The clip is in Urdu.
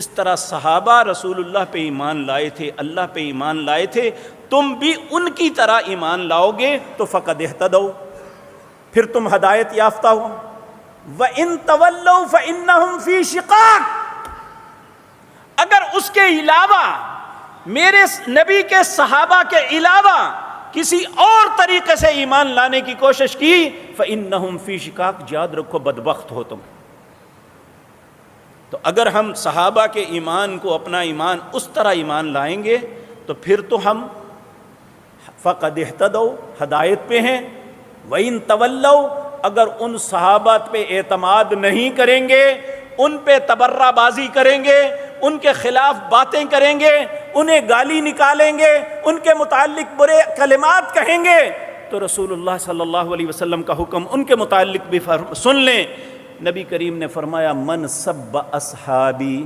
جس طرح صحابہ رسول اللہ پہ ایمان لائے تھے، اللہ پہ ایمان لائے تھے، تم بھی ان کی طرح ایمان لاؤ گے تو فقد اہتدوا، پھر تم ہدایت یافتہ ہو۔ وَإِن تَوَلَّوْا فَإِنَّهُمْ فِي شِقَاقٍ، اگر اس کے علاوہ میرے نبی کے صحابہ کے علاوہ کسی اور طریقے سے ایمان لانے کی کوشش کی، فَإِنَّهُمْ فِي شِقَاقٍ، یاد رکھو بدبخت ہو تم۔ تو اگر ہم صحابہ کے ایمان کو اپنا ایمان اس طرح ایمان لائیں گے تو پھر تو ہم فقد اہتدوا، ہدایت پہ ہیں۔ وَإِن تَوَلَّوْا، اگر ان صحابہ پہ اعتماد نہیں کریں گے، ان پہ تبرہ بازی کریں گے، ان کے خلاف باتیں کریں گے، انہیں گالی نکالیں گے، ان کے متعلق برے کلمات کہیں گے، تو رسول اللہ صلی اللہ علیہ وسلم کا حکم ان کے متعلق بھی سن لیں۔ نبی کریم نے فرمایا من سب اصحابی